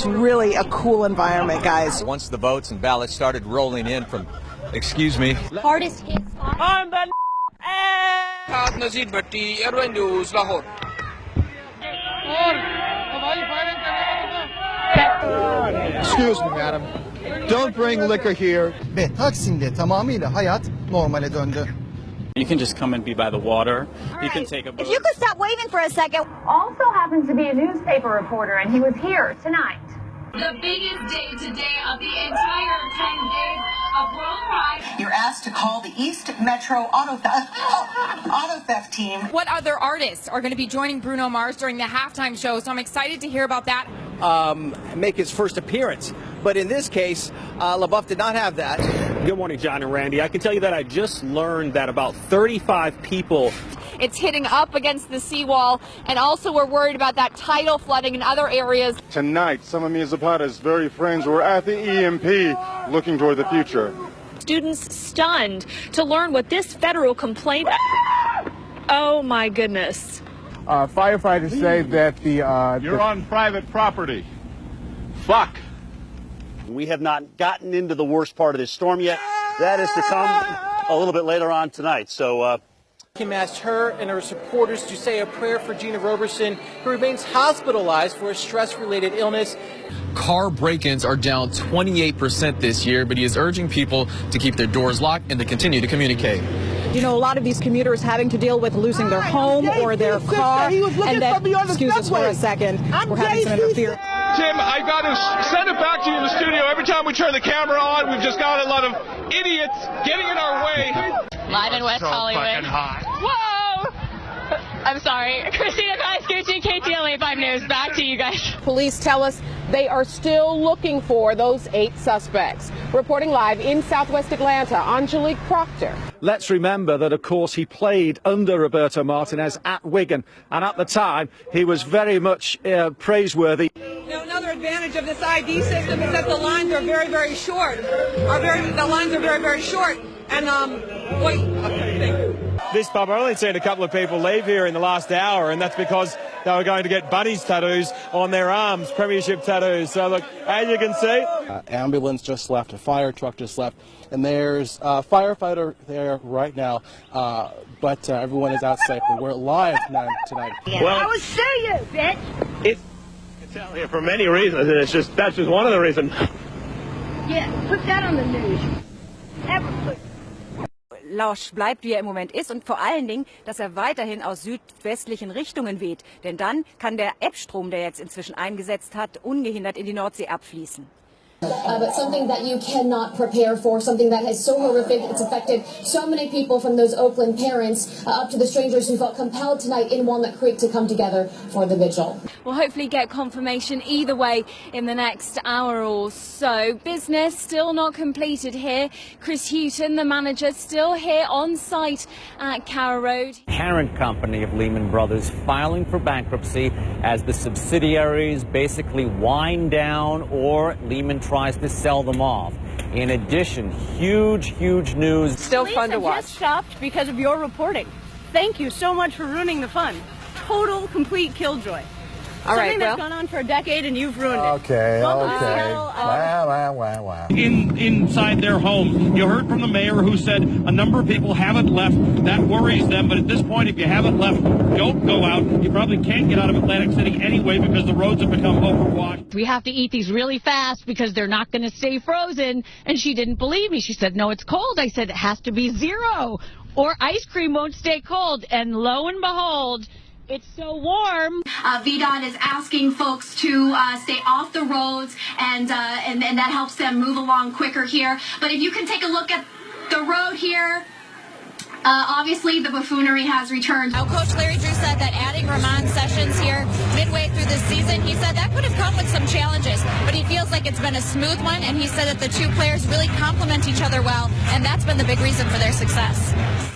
It's really a cool environment, guys. Once the votes and ballots started rolling in from, excuse me. Hardest hit spot. On the Nazir Bhatti, Airway News, Lahore. Excuse me, madam. Don't bring liquor here. Ve Taksim'de tamamıyla hayat normale döndü. You can just come and be by the water. You can take a boat. If you could stop waving for a second. Also happens to be a newspaper reporter, and he was here tonight. The biggest day today of the entire 10 days of World Pride. You're asked to call the East Metro Auto Theft team. What other artists are going to be joining Bruno Mars during the halftime show? So I'm excited to hear about that. Make his first appearance. But in this case, LaBeouf did not have that. Good morning, John and Randy. I can tell you that I just learned that about 35 people. It's hitting up against the seawall, and also we're worried about that tidal flooding in other areas. Tonight, some of Mia Zapata's very friends were at the EMP looking toward the future. Students stunned to learn what this federal complaint... Oh, my goodness. Firefighters say that You're on private property. Fuck. We have not gotten into the worst part of this storm yet. That is to come a little bit later on tonight. So Kim asked her and her supporters to say a prayer for Gina Roberson, who remains hospitalized for a stress-related illness. Car break-ins are down 28% this year, but he is urging people to keep their doors locked and to continue to communicate. You know, a lot of these commuters having to deal with losing their home or their car. And then, excuse us for a second, we're having some interference. Tim, I got to send it back to you in the studio. Every time we turn the camera on, we've just got a lot of idiots getting in our way. Live in West Hollywood. Fucking hot. Whoa! I'm sorry. Christina Kaiskouchi, KTLA 5 News. Back to you guys. Police tell us they are still looking for those 8 suspects. Reporting live in Southwest Atlanta, Angelique Proctor. Let's remember that, of course, he played under Roberto Martinez at Wigan, and at the time, he was very much praiseworthy. Now, another advantage of this ID system is that the lines are very, very short. The lines are very, very short. And, wait. Okay, thank you. This pub, I've only seen a couple of people leave here in the last hour, and that's because they were going to get bunnies tattoos on their arms, premiership tattoos. So, look, as you can see... Ambulance just left, a fire truck just left, and there's a firefighter there right now, but everyone is out safely. We're live tonight. Well, I will show you, bitch! It's out here for many reasons, and that's just one of the reasons. Yeah, put that on the news. Ever put... Lausch bleibt, wie er im Moment ist, und vor allen Dingen, dass er weiterhin aus südwestlichen Richtungen weht. Denn dann kann der Ebbstrom, der jetzt inzwischen eingesetzt hat, ungehindert in die Nordsee abfließen. But something that you cannot prepare for, something that is so horrific, it's affected so many people, from those Oakland parents up to the strangers who felt compelled tonight in Walnut Creek to come together for the vigil. We'll hopefully get confirmation either way in the next hour or so. Business still not completed here. Chris Hughton, the manager, still here on site at Carrow Road. Parent company of Lehman Brothers filing for bankruptcy as the subsidiaries basically wind down or Lehman tries to sell them off. In addition, huge news. Still fun to watch. Just stopped because of your reporting. Thank you so much for ruining the fun. Total, complete killjoy. All right, Something that's gone on for a decade and you've ruined it. Okay. Wow. Inside their home. You heard from the mayor who said a number of people haven't left. That worries them, but at this point, if you haven't left, don't go out. You probably can't get out of Atlantic City anyway because the roads have become overwashed. We have to eat these really fast because they're not going to stay frozen. And she didn't believe me. She said, no, it's cold. I said, it has to be 0 or ice cream won't stay cold. And lo and behold, it's so warm. VDOT is asking folks to stay off the roads, and that helps them move along quicker here. But if you can take a look at the road here, obviously the buffoonery has returned. Now, Coach Larry Drew said that adding Ramon Sessions here midway through the season, he said that could have come with some challenges, but he feels like it's been a smooth one, and he said that the two players really complement each other well, and that's been the big reason for their success.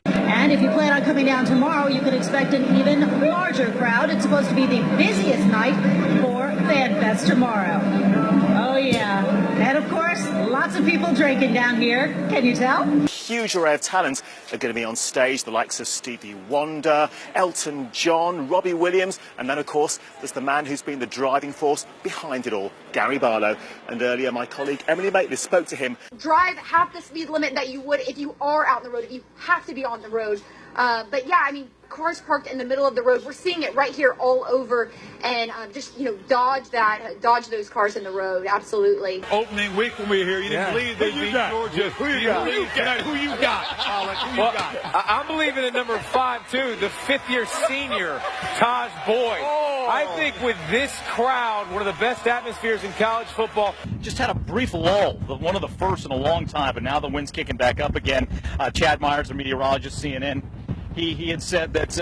And if you plan on coming down tomorrow, you can expect an even larger crowd. It's supposed to be the busiest night for FanFest tomorrow. Oh, yeah. And, of course, lots of people drinking down here. Can you tell? huge array of talent are going to be on stage, the likes of Stevie Wonder, Elton John, Robbie Williams, and then, of course, there's the man who's been the driving force behind it all, Gary Barlow. And earlier, my colleague Emily Maitlis spoke to him. Drive half the speed limit that you would if you are out on the road, if you have to be on the road. But yeah, I mean, cars parked in the middle of the road. We're seeing it right here all over, and just, you know, dodge those cars in the road. Absolutely. Opening week when we were here, you didn't believe they beat Georgia. Who you got? Who you got? I'm believing in number 5 too, the 5th-year senior Taj Boyd. I think with this crowd, one of the best atmospheres in college football. Just had a brief lull, one of the first in a long time, but now the wind's kicking back up again. Chad Myers, the meteorologist, CNN, he had said that,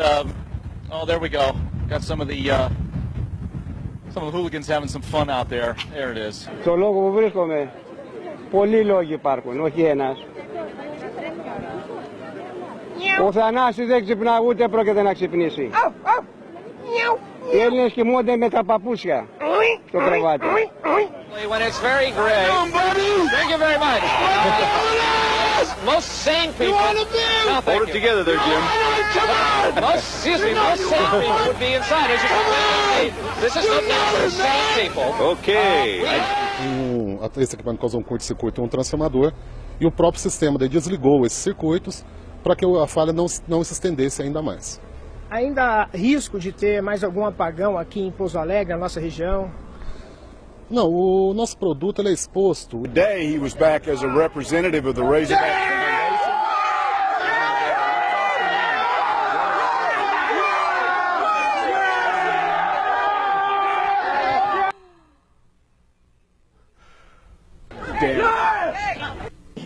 oh, there we go. Got some of the hooligans having some fun out there. There it is. Στο λόγο που βρίσκομαι, πολλοί λόγοι υπάρχουν, όχι ένας. Ο Θανάσης δεν ξυπνά, ούτε πρόκειται να ξυπνήσει. Οι Έλληνες κοιμούνται με τα παπούσια στο κρεβάτι. When it's very gray. Thank you very much. Most sane people. Hold it together there, Jim. Most sane people would be inside. As you can see, this is not for sane people. Okay. Esse equipamento causou um curto-circuito em um transformador e o próprio sistema desligou esses circuitos para que a falha não se estendesse ainda mais. Ainda há risco de ter mais algum apagão aqui em Pouso Alegre, na nossa região? Não, o nosso produto ele é exposto. Today he was back as a representative of the Razorback Foundation.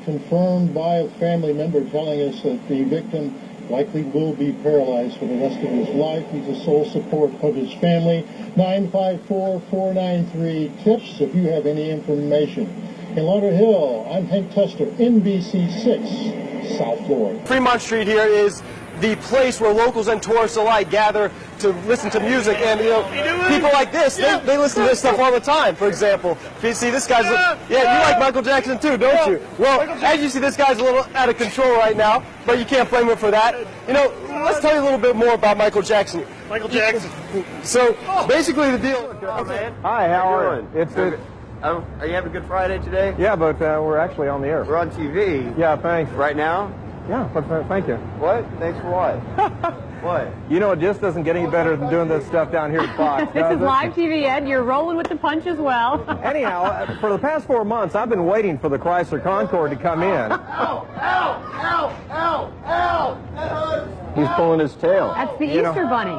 Confirmed by a family member telling us that the victim likely will be paralyzed for the rest of his life. He's the sole support of his family. 954-493-TIPS if you have any information. In Lauderhill, I'm Hank Tester, NBC6, South Florida. Fremont Street here is the place where locals and tourists alike gather to listen to music, and you know, people like this, they listen to this stuff all the time. For example, if you see this guy's, you like Michael Jackson too, don't you? Well, as you see, this guy's a little out of control right now, but you can't blame him for that. You know, let's tell you a little bit more about Michael Jackson. Michael Jackson. So, basically the deal. Hi, how are you? It's Are you having a good Friday today? Yeah, but we're actually on the air. We're on TV. Yeah, thanks. Right now? Yeah, but thank you. What? Thanks for what? What? You know, it just doesn't get any better than doing this stuff down here at Fox. This is live TV, Ed. You're rolling with the punch as well. Anyhow, for the past 4 months, I've been waiting for the Chrysler Concorde to come in. He's pulling his tail. That's the Easter Bunny.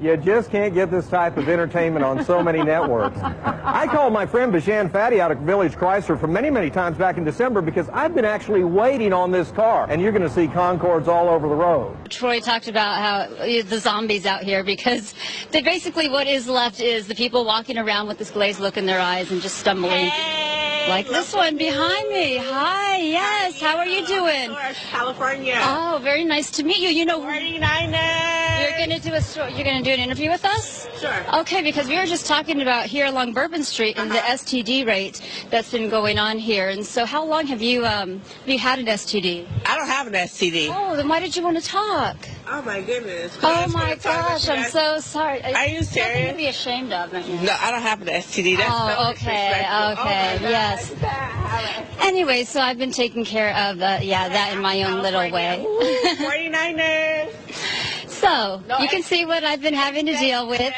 You just can't get this type of entertainment on so many networks. I called my friend Bijan Fadi out at Village Chrysler for many, many times back in December because I've been actually waiting on this car, and you're going to see Concordes all over the road. Troy talked about how the zombies out here because basically what is left is the people walking around with this glazed look in their eyes and just stumbling. Like this one behind me. Hi, yes. How are you doing? California. Oh, very nice to meet you. You know, 49ers. you're going to do an interview with us? Sure. Okay, because we were just talking about here along Bourbon Street and the STD rate that's been going on here. And so how long have you had an STD? I don't have an STD. Oh, then why did you want to talk? Oh my goodness. Oh my gosh, I'm so sorry. Are you serious? Nothing to be ashamed of. No, I don't have an STD. That's okay, yes. Anyway, so I've been taking care of that in my own little way. 49ers. So, you can see what I've been having to deal with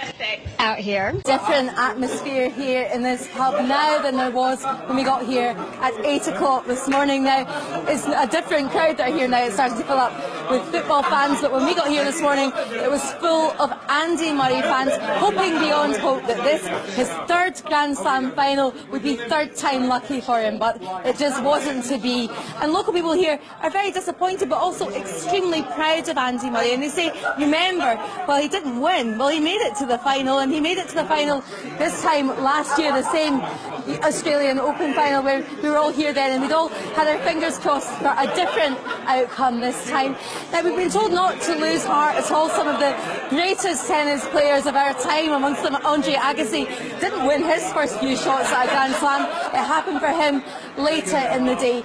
out here. Different atmosphere here in this pub now than there was when we got here at 8 o'clock this morning. Now, it's a different crowd that are here now. It's starting to fill up with football fans, but when we got here this morning, it was full of Andy Murray fans, hoping beyond hope that this, his third Grand Slam final, would be third time lucky for him, but it just wasn't to be. And local people here are very disappointed, but also extremely proud of Andy Murray. And they say, remember, well, he didn't win. Well, he made it to the final, and he made it to the final this time last year, the same Australian Open final where we were all here then, and we'd all had our fingers crossed for a different outcome this time. Now, we've been told not to lose heart at all. Some of the greatest tennis players of our time, amongst them Andre Agassi, didn't win his first few shots at a Grand Slam. It happened for him later in the day.